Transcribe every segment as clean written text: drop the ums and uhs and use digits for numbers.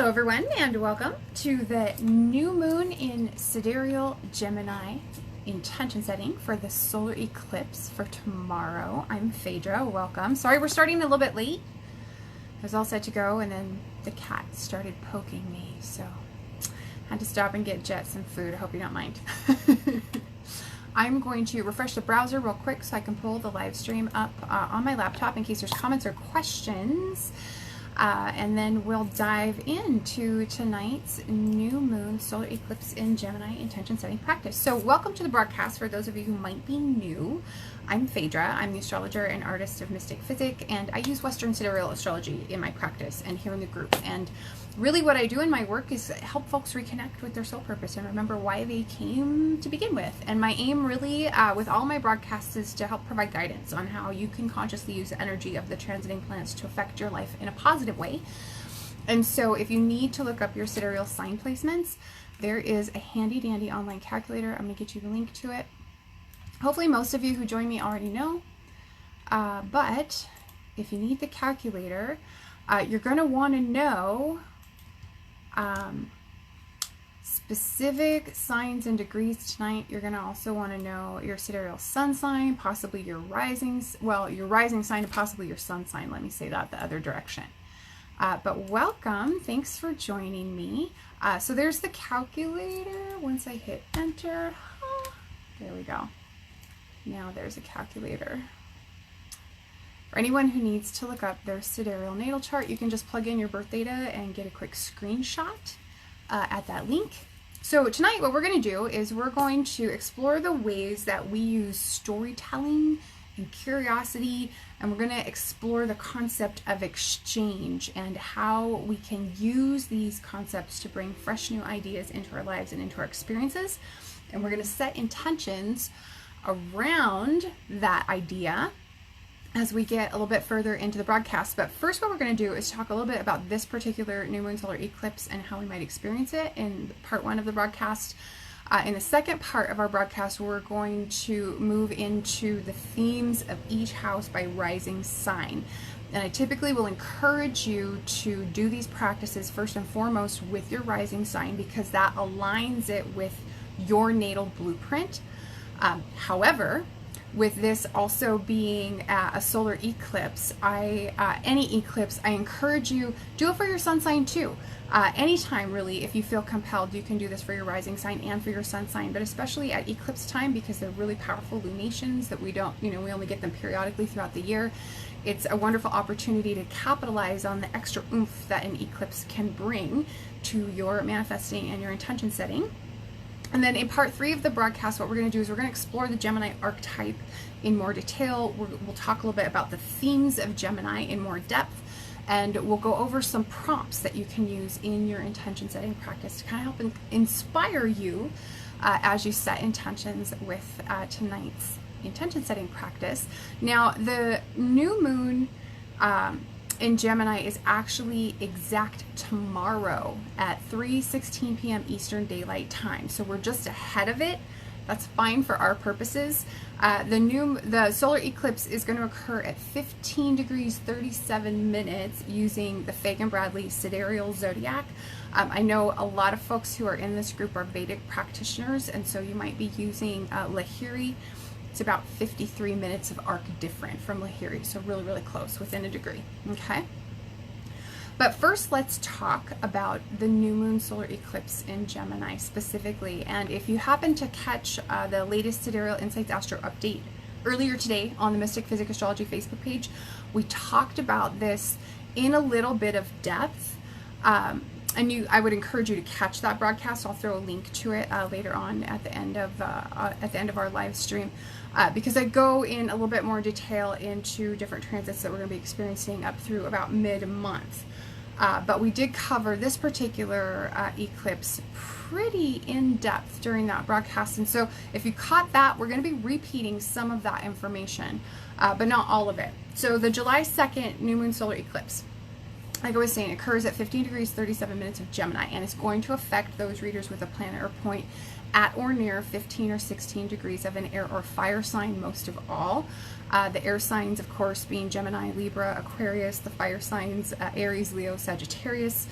Hello everyone and welcome to the new moon in SIDEREAL Gemini intention setting for the solar eclipse for tomorrow. I'm Phaedra, welcome. Sorry we're starting a little bit late. I was all set to go and then the cat started poking me, so I had to stop and get Jet some food. I hope you don't mind. I'm going to refresh the browser real quick so I can pull the live stream up on my laptop in case there's comments or questions. And then we'll dive into tonight's new moon solar eclipse in Gemini intention setting practice. So welcome to the broadcast for those of you who might be new. I'm Phaedra. I'm the astrologer and artist of Mystick, Physick, and I use Western sidereal astrology in my practice and here in the group. And really what I do in my work is help folks reconnect with their soul purpose and remember why they came to begin with. And my aim really with all my broadcasts is to help provide guidance on how you can consciously use the energy of the transiting planets to affect your life in a positive way. And so if you need to look up your sidereal sign placements, there is a handy dandy online calculator. I'm going to get you the link to it. Hopefully most of you who join me already know, but if you need the calculator, you're going to want to know specific signs and degrees tonight. You're going to also want to know your sidereal sun sign, possibly your rising, well, your rising sign and possibly your sun sign. Let me say that the other direction. But welcome. Thanks for joining me. So there's the calculator. Once I hit enter, there we go. Now there's a calculator. For anyone who needs to look up their sidereal natal chart, you can just plug in your birth data and get a quick screenshot at that link. So tonight what we're going to do is we're going to explore the ways that we use storytelling and curiosity, and we're going to explore the concept of exchange and how we can use these concepts to bring fresh new ideas into our lives and into our experiences. And we're going to set intentions around that idea as we get a little bit further into the broadcast. But first what we're going to do is talk a little bit about this particular new moon solar eclipse and how we might experience it in part one of the broadcast. In the second part of our broadcast, we're going to move into the themes of each house by rising sign. And I typically will encourage you to do these practices first and foremost with your rising sign because that aligns it with your natal blueprint. However, with this also being a solar eclipse, any eclipse, I encourage you, do it for your sun sign too. Anytime really, if you feel compelled, you can do this for your rising sign and for your sun sign, but especially at eclipse time because they're really powerful lunations that we don't, we only get them periodically throughout the year. It's a wonderful opportunity to capitalize on the extra oomph that an eclipse can bring to your manifesting and your intention setting. And then in part three of the broadcast, what we're going to do is we're going to explore the Gemini archetype in more detail. We'll talk a little bit about the themes of Gemini in more depth, and we'll go over some prompts that you can use in your intention setting practice to kind of help inspire you as you set intentions with tonight's intention setting practice. Now, the new moon in Gemini is actually exact tomorrow at 3:16 p.m. Eastern Daylight Time. So we're just ahead of it. That's fine for our purposes. The solar eclipse is going to occur at 15 degrees 37 minutes using the Fagan-Bradley sidereal zodiac. I know a lot of folks who are in this group are Vedic practitioners, and so you might be using Lahiri. It's about 53 minutes of arc different from Lahiri, so really, really close, within a degree, okay? But first, let's talk about the new moon solar eclipse in Gemini specifically. And if you happen to catch the latest Sidereal Insights Astro update earlier today on the Mystick Physick Astrology Facebook page, we talked about this in a little bit of depth. I would encourage you to catch that broadcast. I'll throw a link to it later on at the end of our live stream because I go in a little bit more detail into different transits that we're going to be experiencing up through about mid-month. But we did cover this particular eclipse pretty in depth during that broadcast, and so if you caught that, we're going to be repeating some of that information, but not all of it. So the July 2nd new moon solar eclipse, like I was saying, occurs at 15 degrees 37 minutes of Gemini, and it's going to affect those readers with a planet or point at or near 15 or 16 degrees of an air or fire sign most of all. The air signs, of course, being Gemini, Libra, Aquarius, the fire signs, Aries, Leo, Sagittarius.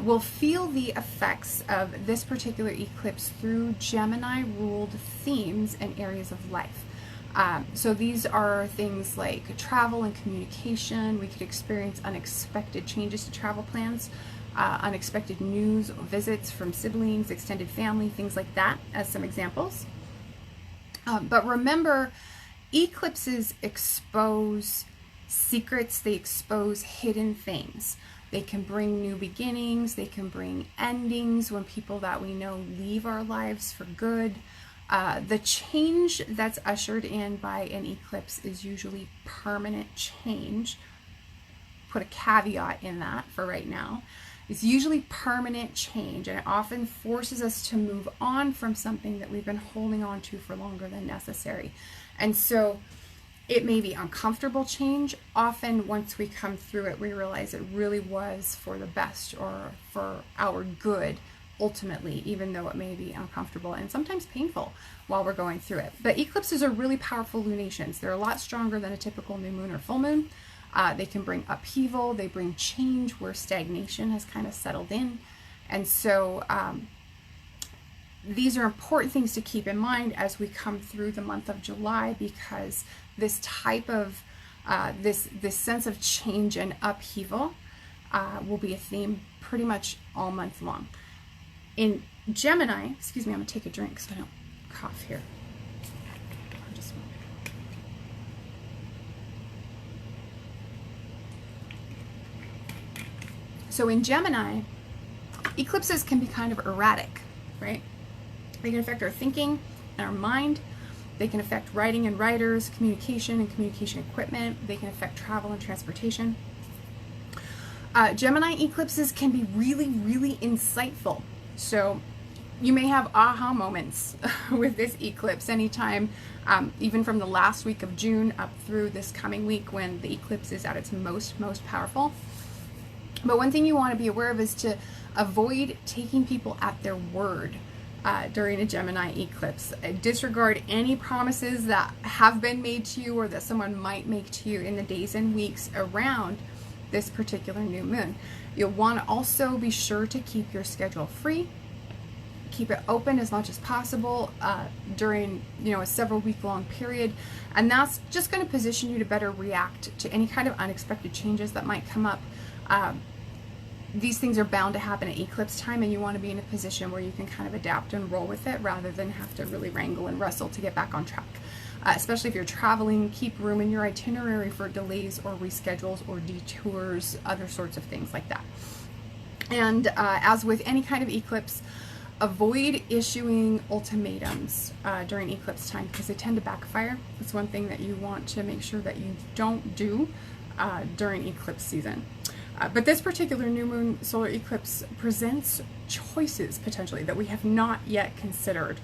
We'll feel the effects of this particular eclipse through Gemini-ruled themes and areas of life. So these are things like travel and communication. We could experience unexpected changes to travel plans, unexpected news, visits from siblings, extended family, things like that as some examples. But remember, eclipses expose secrets, they expose hidden things. They can bring new beginnings, they can bring endings when people that we know leave our lives for good. The change that's ushered in by an eclipse is usually permanent change. Put a caveat in that for right now. It's usually permanent change, and it often forces us to move on from something that we've been holding on to for longer than necessary. And so it may be uncomfortable change. Often once we come through it, we realize it really was for the best or for our good ultimately, even though it may be uncomfortable and sometimes painful while we're going through it. But eclipses are really powerful lunations. They're a lot stronger than a typical new moon or full moon. They can bring upheaval, they bring change where stagnation has kind of settled in. And so these are important things to keep in mind as we come through the month of July, because this type of, this sense of change and upheaval will be a theme pretty much all month long. In Gemini, excuse me, I'm going to take a drink so I don't cough here. So in Gemini, eclipses can be kind of erratic, right? They can affect our thinking and our mind. They can affect writing and writers, communication and communication equipment. They can affect travel and transportation. Gemini eclipses can be really, really insightful. So you may have aha moments with this eclipse anytime, even from the last week of June up through this coming week when the eclipse is at its most powerful. But one thing you want to be aware of is to avoid taking people at their word during a Gemini eclipse. Disregard any promises that have been made to you or that someone might make to you in the days and weeks around this particular new moon. You'll want to also be sure to keep your schedule free. Keep it open as much as possible during, a several week long period. And that's just going to position you to better react to any kind of unexpected changes that might come up. These things are bound to happen at eclipse time, and you want to be in a position where you can kind of adapt and roll with it rather than have to really wrangle and wrestle to get back on track. Especially if you're traveling, keep room in your itinerary for delays or reschedules or detours, other sorts of things like that. And as with any kind of eclipse, avoid issuing ultimatums during eclipse time because they tend to backfire. It's one thing that you want to make sure that you don't do during eclipse season. But this particular new moon solar eclipse presents choices potentially that we have not yet considered.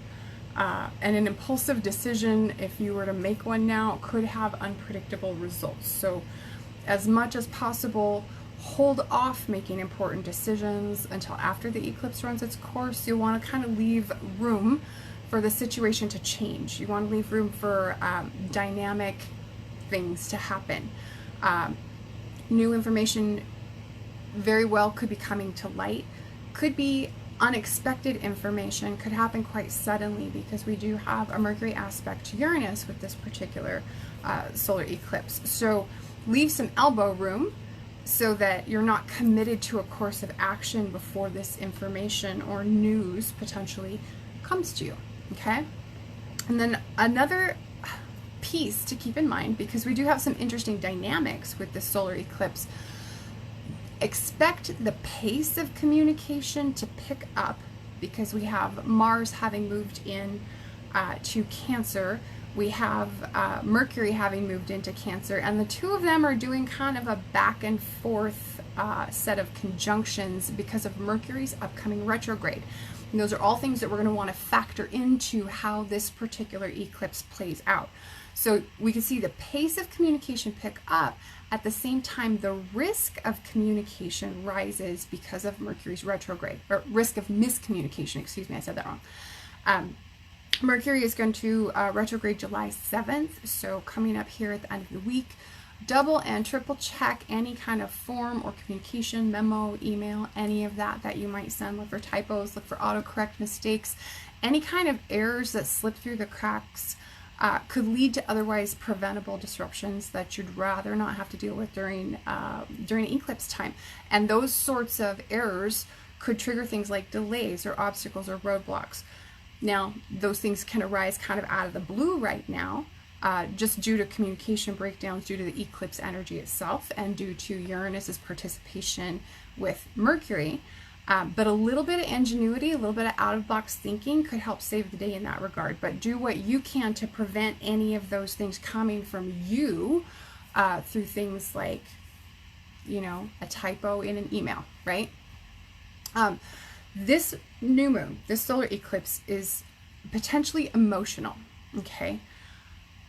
And an impulsive decision, if you were to make one now, could have unpredictable results. So as much as possible, hold off making important decisions until after the eclipse runs its course. You'll want to kind of leave room for the situation to change. You want to leave room for dynamic things to happen. New information very well could be coming to light, could be unexpected information, could happen quite suddenly because we do have a Mercury aspect to Uranus with this particular solar eclipse. So leave some elbow room so that you're not committed to a course of action before this information or news potentially comes to you, okay? And then another piece to keep in mind, because we do have some interesting dynamics with this solar eclipse, expect the pace of communication to pick up because we have Mars having moved in to Cancer. We have Mercury having moved into Cancer, and the two of them are doing kind of a back and forth set of conjunctions because of Mercury's upcoming retrograde. And those are all things that we're going to want to factor into how this particular eclipse plays out. So we can see the pace of communication pick up. At the same time, the risk of communication rises because of Mercury's retrograde, or risk of miscommunication, excuse me, I said that wrong. Mercury is going to retrograde July 7th, so coming up here at the end of the week. double and triple check any kind of form or communication, memo, email, any of that you might send. Look for typos, look for autocorrect mistakes, any kind of errors that slip through the cracks. Could lead to otherwise preventable disruptions that you'd rather not have to deal with during eclipse time. And those sorts of errors could trigger things like delays or obstacles or roadblocks. Now, those things can arise kind of out of the blue right now, just due to communication breakdowns, due to the eclipse energy itself, and due to Uranus's participation with Mercury. But a little bit of ingenuity, a little bit of out-of-box thinking could help save the day in that regard. But do what you can to prevent any of those things coming from you through things like, you know, a typo in an email, right? This new moon, this solar eclipse, is potentially emotional, okay?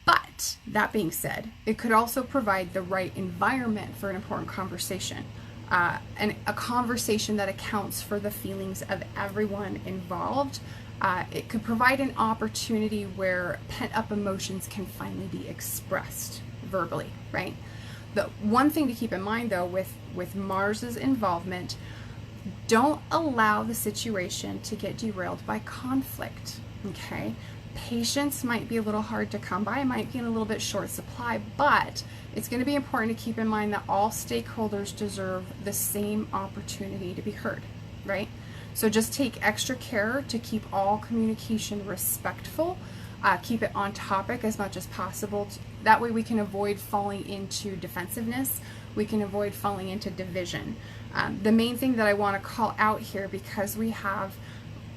But that being said, it could also provide the right environment for an important conversation. And a conversation that accounts for the feelings of everyone involved. It could provide an opportunity where pent-up emotions can finally be expressed verbally, right? The one thing to keep in mind, though, with Mars's involvement, don't allow the situation to get derailed by conflict, okay? Patience might be a little hard to come by, it might be in a little bit short supply, but it's going to be important to keep in mind that all stakeholders deserve the same opportunity to be heard, right? So just take extra care to keep all communication respectful, keep it on topic as much as possible. That way we can avoid falling into defensiveness, we can avoid falling into division. The main thing that I want to call out here, because we have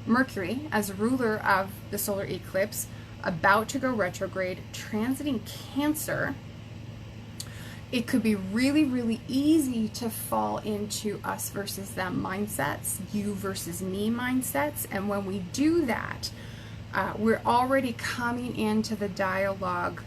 Mercury as ruler of the solar eclipse about to go retrograde, transiting Cancer, it could be really, really easy to fall into us versus them mindsets, you versus me mindsets. And when we do that, we're already coming into the dialogue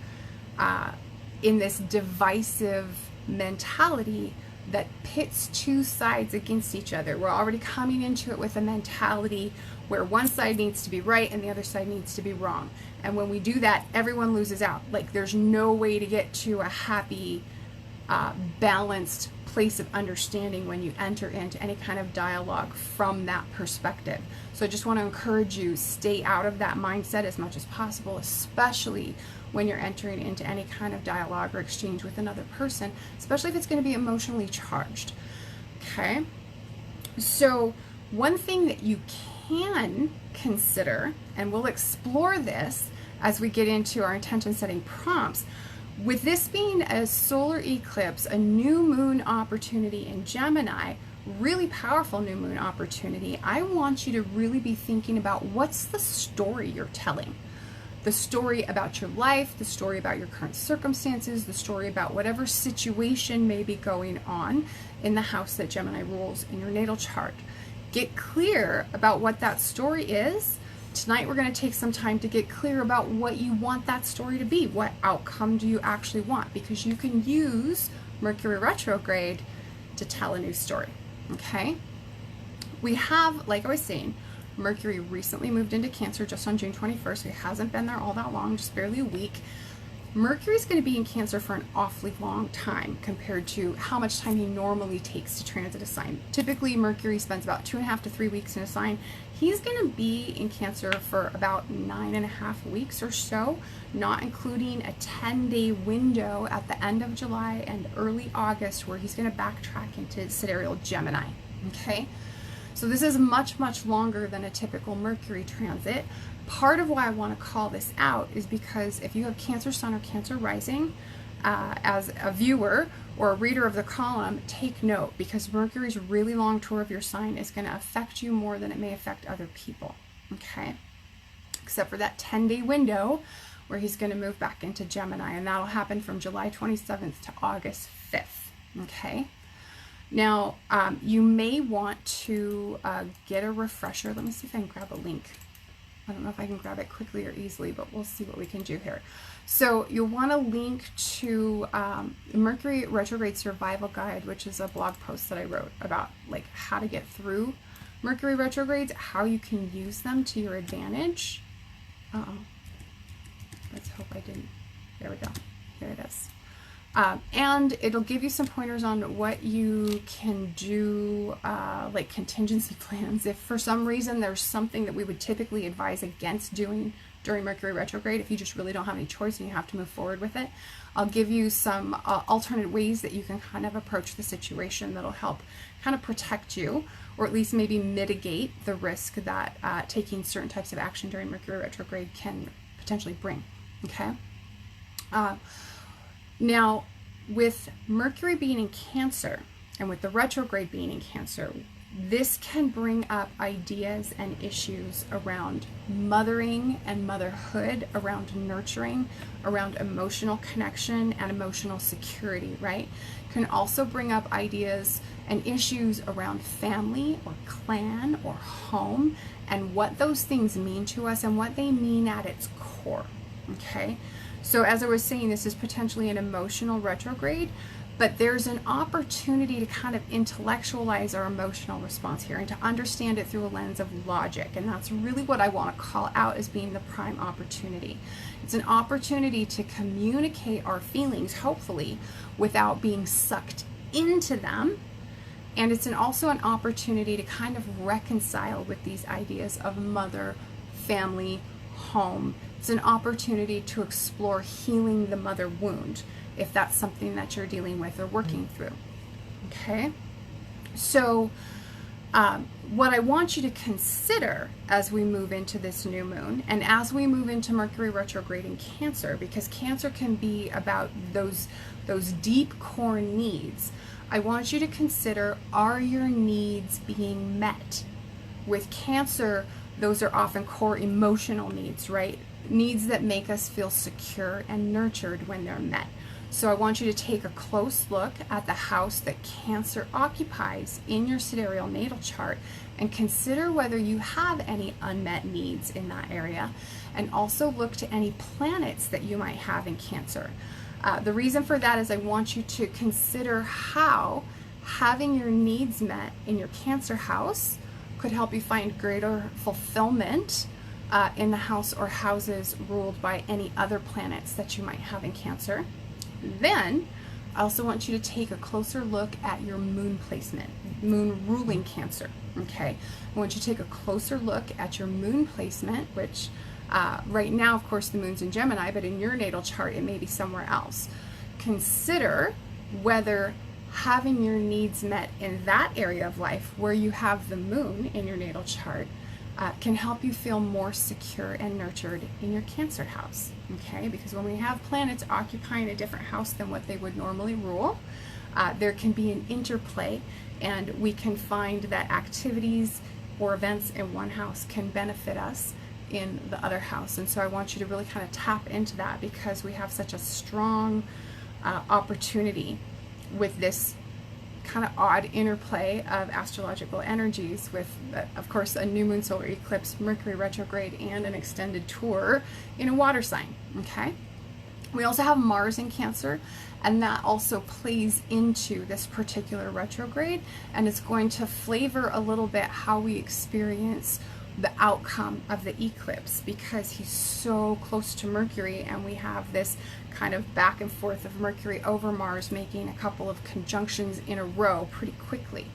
in this divisive mentality that pits two sides against each other. We're already coming into it with a mentality where one side needs to be right and the other side needs to be wrong. And when we do that, everyone loses out. Like, there's no way to get to a happy, balanced place of understanding when you enter into any kind of dialogue from that perspective. So I just want to encourage you, stay out of that mindset as much as possible, especially when you're entering into any kind of dialogue or exchange with another person, especially if it's going to be emotionally charged. Okay? So one thing that you can consider, and we'll explore this as we get into our intention setting prompts, with this being a solar eclipse, a new moon opportunity in Gemini, really powerful new moon opportunity, I want you to really be thinking about what's the story you're telling. The story about your life, the story about your current circumstances, the story about whatever situation may be going on in the house that Gemini rules in your natal chart. Get clear about what that story is. Tonight we're going to take some time to get clear about what you want that story to be. What outcome do you actually want? Because you can use Mercury retrograde to tell a new story. Okay? We have, like I was saying, Mercury recently moved into Cancer just on June 21st. It hasn't been there all that long, just barely a week. Mercury's going to be in Cancer for an awfully long time compared to how much time he normally takes to transit a sign. Typically, Mercury spends about 2.5 to 3 weeks in a sign. He's going to be in Cancer for about 9.5 weeks or so, not including a 10-day window at the end of July and early August where he's going to backtrack into sidereal Gemini. Okay? So this is much, much longer than a typical Mercury transit. Part of why I want to call this out is because if you have Cancer Sun or Cancer Rising, as a viewer or a reader of the column, take note, because Mercury's really long tour of your sign is going to affect you more than it may affect other people, okay? Except for that 10-day window where he's going to move back into Gemini, and that'll happen from July 27th to August 5th, okay? Now, you may want to get a refresher. Let me see if I can grab a link. I don't know if I can grab it quickly or easily, but we'll see what we can do here. So you'll want to link to Mercury Retrograde Survival Guide, which is a blog post that I wrote about like how to get through Mercury retrogrades, how you can use them to your advantage. Let's hope I didn't. There we go. Here it is. And it'll give you some pointers on what you can do, like contingency plans. If for some reason there's something that we would typically advise against doing during Mercury retrograde, if you just really don't have any choice and you have to move forward with it, I'll give you some alternate ways that you can kind of approach the situation that'll help kind of protect you, or at least maybe mitigate the risk that taking certain types of action during Mercury retrograde can potentially bring. Okay. Now, with Mercury being in Cancer and with the retrograde being in Cancer, this can bring up ideas and issues around mothering and motherhood, around nurturing, around emotional connection and emotional security, right? Can also bring up ideas and issues around family or clan or home and what those things mean to us and what they mean at its core, okay? So as I was saying, this is potentially an emotional retrograde, but there's an opportunity to kind of intellectualize our emotional response here and to understand it through a lens of logic. And that's really what I want to call out as being the prime opportunity. It's an opportunity to communicate our feelings, hopefully, without being sucked into them. And it's also an opportunity to kind of reconcile with these ideas of mother, family, home. It's an opportunity to explore healing the mother wound, if that's something that you're dealing with or working through. Okay, so what I want you to consider as we move into this new moon and as we move into Mercury retrograde in Cancer, because Cancer can be about those deep core needs, I want you to consider, are your needs being met? With Cancer, those are often core emotional needs, right? Needs that make us feel secure and nurtured when they're met. So I want you to take a close look at the house that Cancer occupies in your sidereal natal chart and consider whether you have any unmet needs in that area, and also look to any planets that you might have in Cancer. The reason for that is I want you to consider how having your needs met in your Cancer house could help you find greater fulfillment in the house or houses ruled by any other planets that you might have in Cancer. Then I also want you to take a closer look at your moon placement, moon ruling Cancer. Okay, I want you to take a closer look at your moon placement, which right now, of course, the moon's in Gemini, but in your natal chart, it may be somewhere else. Consider whether having your needs met in that area of life where you have the moon in your natal chart can help you feel more secure and nurtured in your Cancer house, okay? Because when we have planets occupying a different house than what they would normally rule, there can be an interplay, and we can find that activities or events in one house can benefit us in the other house. And so I want you to really kind of tap into that, because we have such a strong opportunity with this kind of odd interplay of astrological energies with, of course, a new moon solar eclipse, Mercury retrograde, and an extended tour in a water sign, okay? We also have Mars in Cancer, and that also plays into this particular retrograde, and it's going to flavor a little bit how we experience the outcome of the eclipse, because he's so close to Mercury, and we have this kind of back and forth of Mercury over Mars making a couple of conjunctions in a row pretty quickly.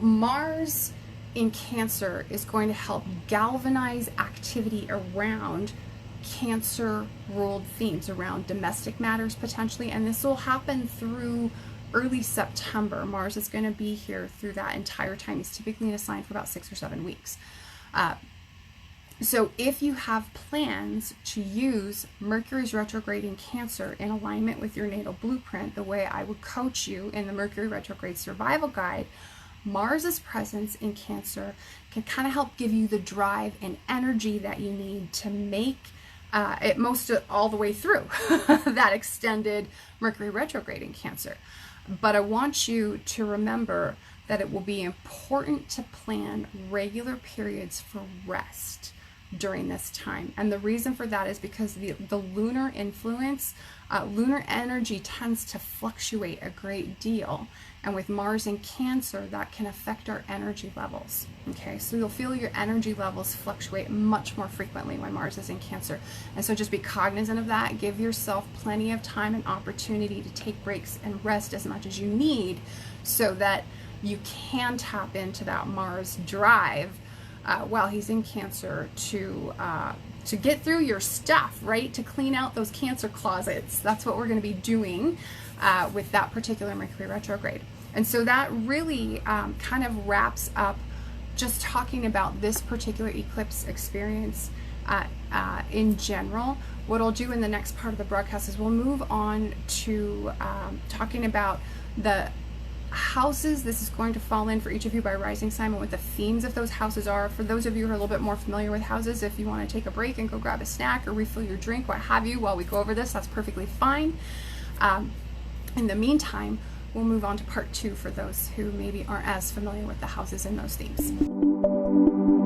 Mars in Cancer is going to help galvanize activity around Cancer ruled themes, around domestic matters potentially, and this will happen through early September. Mars is going to be here through that entire time. He's typically in a sign for about 6 or 7 weeks. So if you have plans to use Mercury's retrograde in Cancer in alignment with your natal blueprint, the way I would coach you in the Mercury retrograde survival guide, Mars's presence in Cancer can kind of help give you the drive and energy that you need to make it most all the way through that extended Mercury retrograde in Cancer. But I want you to remember that it will be important to plan regular periods for rest, during this time. And the reason for that is because the lunar influence, lunar energy tends to fluctuate a great deal. And with Mars in Cancer, that can affect our energy levels. Okay, so you'll feel your energy levels fluctuate much more frequently when Mars is in Cancer. And so just be cognizant of that. Give yourself plenty of time and opportunity to take breaks and rest as much as you need so that you can tap into that Mars drive while he's in Cancer to get through your stuff, right? To clean out those Cancer closets. That's what we're going to be doing with that particular Mercury retrograde. And so that really kind of wraps up just talking about this particular eclipse experience in general. What I'll do in the next part of the broadcast is we'll move on to talking about the houses this is going to fall in for each of you by rising sign, and what the themes of those houses are. For those of you who are a little bit more familiar with houses, if you want to take a break and go grab a snack or refill your drink, what have you, while we go over this, that's perfectly fine. In the meantime, we'll move on to part 2 for those who maybe aren't as familiar with the houses and those themes.